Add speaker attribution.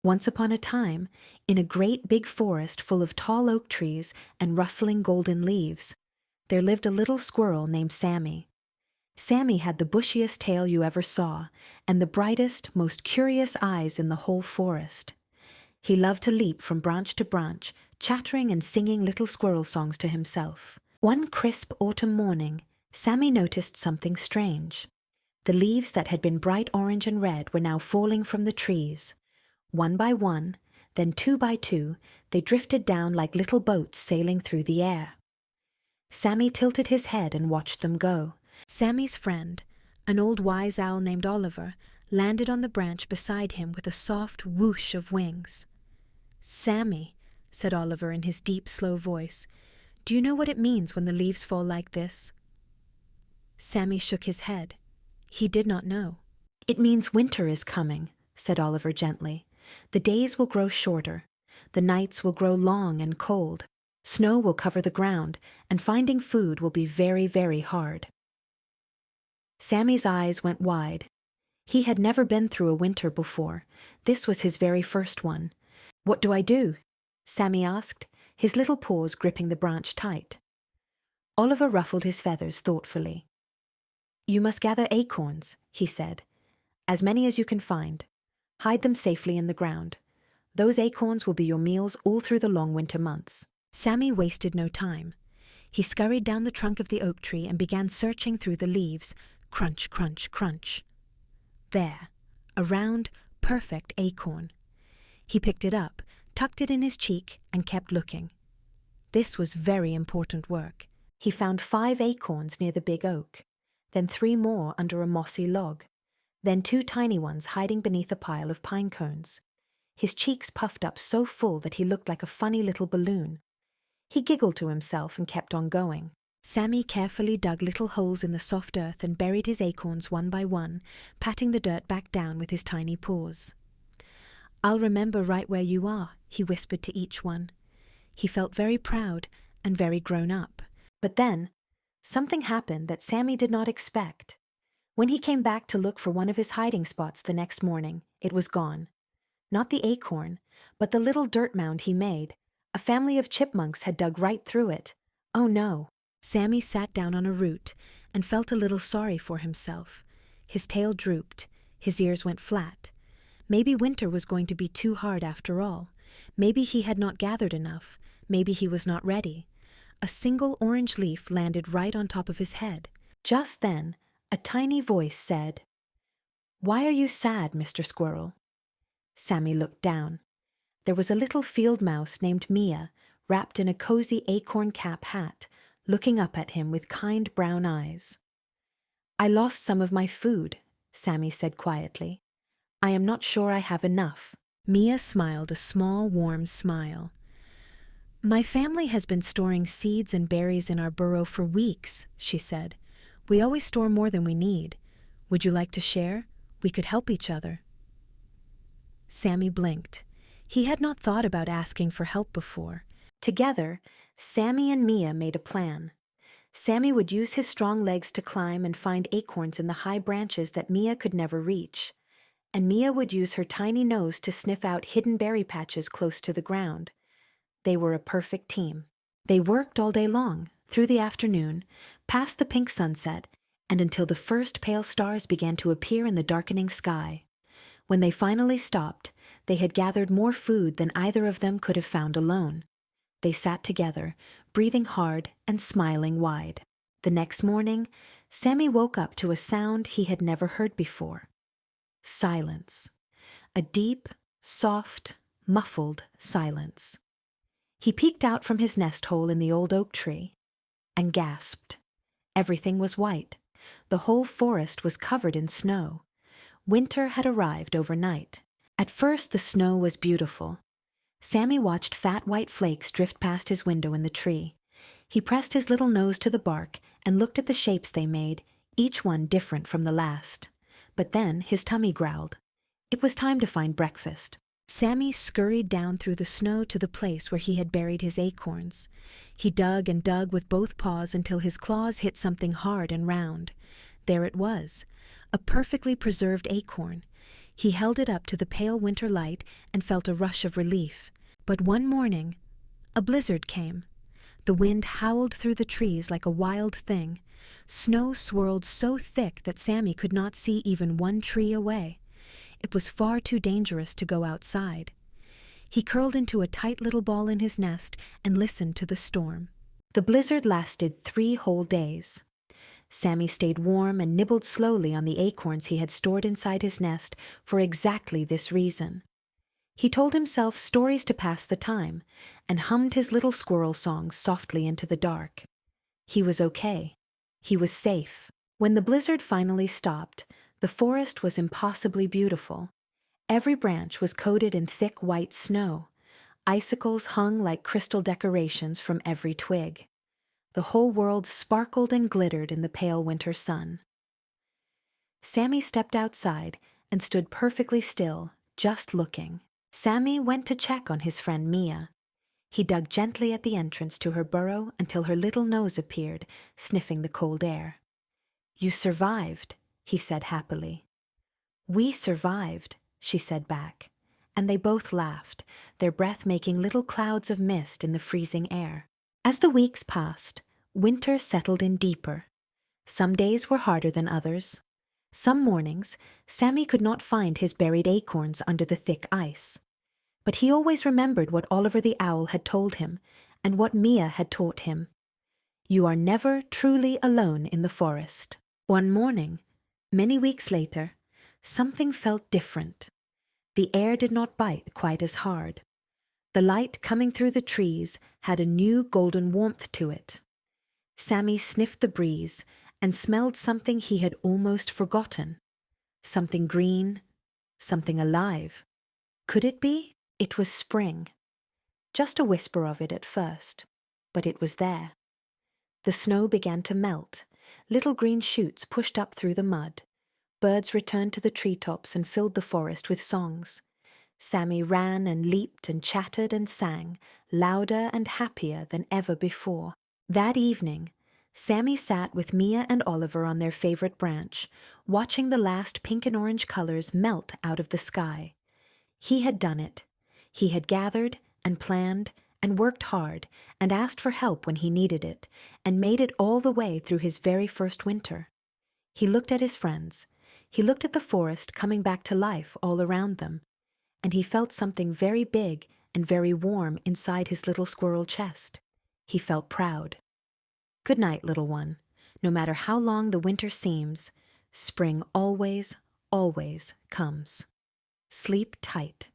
Speaker 1: Once upon a time, in a great big forest full of tall oak trees and rustling golden leaves, there lived a little squirrel named Sammy. Sammy had the bushiest tail you ever saw, and the brightest, most curious eyes in the whole forest. He loved to leap from branch to branch, chattering and singing little squirrel songs to himself. One crisp autumn morning, Sammy noticed something strange. The leaves that had been bright orange and red were now falling from the trees. One by one, then two by two, they drifted down like little boats sailing through the air. Sammy tilted his head and watched them go. Sammy's friend, an old wise owl named Oliver, landed on the branch beside him with a soft whoosh of wings. "Sammy," said Oliver in his deep, slow voice, "do you know what it means when the leaves fall like this?" Sammy shook his head. He did not know. "It means winter is coming," said Oliver gently. "The days will grow shorter. The nights will grow long and cold. Snow will cover the ground, and finding food will be very, very hard." Sammy's eyes went wide. He had never been through a winter before. This was his very first one. "What do I do?" Sammy asked, his little paws gripping the branch tight. Oliver ruffled his feathers thoughtfully. "You must gather acorns," he said. "As many as you can find. Hide them safely in the ground. Those acorns will be your meals all through the long winter months." Sammy wasted no time. He scurried down the trunk of the oak tree and began searching through the leaves. Crunch, crunch, crunch. There, a round, perfect acorn. He picked it up, tucked it in his cheek, and kept looking. This was very important work. He found 5 acorns near the big oak, then 3 more under a mossy log, then 2 tiny ones hiding beneath a pile of pine cones. His cheeks puffed up so full that he looked like a funny little balloon. He giggled to himself and kept on going. Sammy carefully dug little holes in the soft earth and buried his acorns one by one, patting the dirt back down with his tiny paws. "I'll remember right where you are," he whispered to each one. He felt very proud and very grown up. But then, something happened that Sammy did not expect. When he came back to look for one of his hiding spots the next morning, it was gone. Not the acorn, but the little dirt mound he made. A family of chipmunks had dug right through it. Oh no! Sammy sat down on a root and felt a little sorry for himself. His tail drooped, his ears went flat. Maybe winter was going to be too hard after all. Maybe he had not gathered enough. Maybe he was not ready. A single orange leaf landed right on top of his head. Just then, a tiny voice said, "Why are you sad, Mr. Squirrel?" Sammy looked down. There was a little field mouse named Mia, wrapped in a cozy acorn cap hat, looking up at him with kind brown eyes. "I lost some of my food," Sammy said quietly. "I am not sure I have enough." Mia smiled a small, warm smile. "My family has been storing seeds and berries in our burrow for weeks," she said. "We always store more than we need. Would you like to share? We could help each other." Sammy blinked. He had not thought about asking for help before. Together, Sammy and Mia made a plan. Sammy would use his strong legs to climb and find acorns in the high branches that Mia could never reach. And Mia would use her tiny nose to sniff out hidden berry patches close to the ground. They were a perfect team. They worked all day long, through the afternoon, past the pink sunset, and until the first pale stars began to appear in the darkening sky. When they finally stopped, they had gathered more food than either of them could have found alone. They sat together, breathing hard and smiling wide. The next morning, Sammy woke up to a sound he had never heard before. Silence. A deep, soft, muffled silence. He peeked out from his nest hole in the old oak tree and gasped. Everything was white. The whole forest was covered in snow. Winter had arrived overnight. At first, the snow was beautiful. Sammy watched fat white flakes drift past his window in the tree. He pressed his little nose to the bark and looked at the shapes they made, each one different from the last. But then his tummy growled. It was time to find breakfast. Sammy scurried down through the snow to the place where he had buried his acorns. He dug and dug with both paws until his claws hit something hard and round. There it was, a perfectly preserved acorn. He held it up to the pale winter light and felt a rush of relief. But one morning, a blizzard came. The wind howled through the trees like a wild thing. Snow swirled so thick that Sammy could not see even one tree away. It was far too dangerous to go outside. He curled into a tight little ball in his nest and listened to the storm. The blizzard lasted 3 whole days. Sammy stayed warm and nibbled slowly on the acorns he had stored inside his nest for exactly this reason. He told himself stories to pass the time and hummed his little squirrel songs softly into the dark. He was okay. He was safe. When the blizzard finally stopped, the forest was impossibly beautiful. Every branch was coated in thick white snow. Icicles hung like crystal decorations from every twig. The whole world sparkled and glittered in the pale winter sun. Sammy stepped outside and stood perfectly still, just looking. Sammy went to check on his friend Mia. He dug gently at the entrance to her burrow until her little nose appeared, sniffing the cold air. "You survived," he said happily. "We survived," she said back, and they both laughed, their breath making little clouds of mist in the freezing air. As the weeks passed, winter settled in deeper. Some days were harder than others. Some mornings, Sammy could not find his buried acorns under the thick ice. But he always remembered what Oliver the Owl had told him, and what Mia had taught him. You are never truly alone in the forest. One morning, many weeks later, something felt different. The air did not bite quite as hard. The light coming through the trees had a new golden warmth to it. Sammy sniffed the breeze and smelled something he had almost forgotten. Something green, something alive. Could it be? It was spring. Just a whisper of it at first, but it was there. The snow began to melt. Little green shoots pushed up through the mud. Birds returned to the treetops and filled the forest with songs. Sammy ran and leaped and chattered and sang, louder and happier than ever before. That evening, Sammy sat with Mia and Oliver on their favorite branch, watching the last pink and orange colors melt out of the sky. He had done it. He had gathered and planned and worked hard and asked for help when he needed it, and made it all the way through his very first winter. He looked at his friends. He looked at the forest coming back to life all around them, and he felt something very big and very warm inside his little squirrel chest. He felt proud. Good night, little one. No matter how long the winter seems, spring always, always comes. Sleep tight.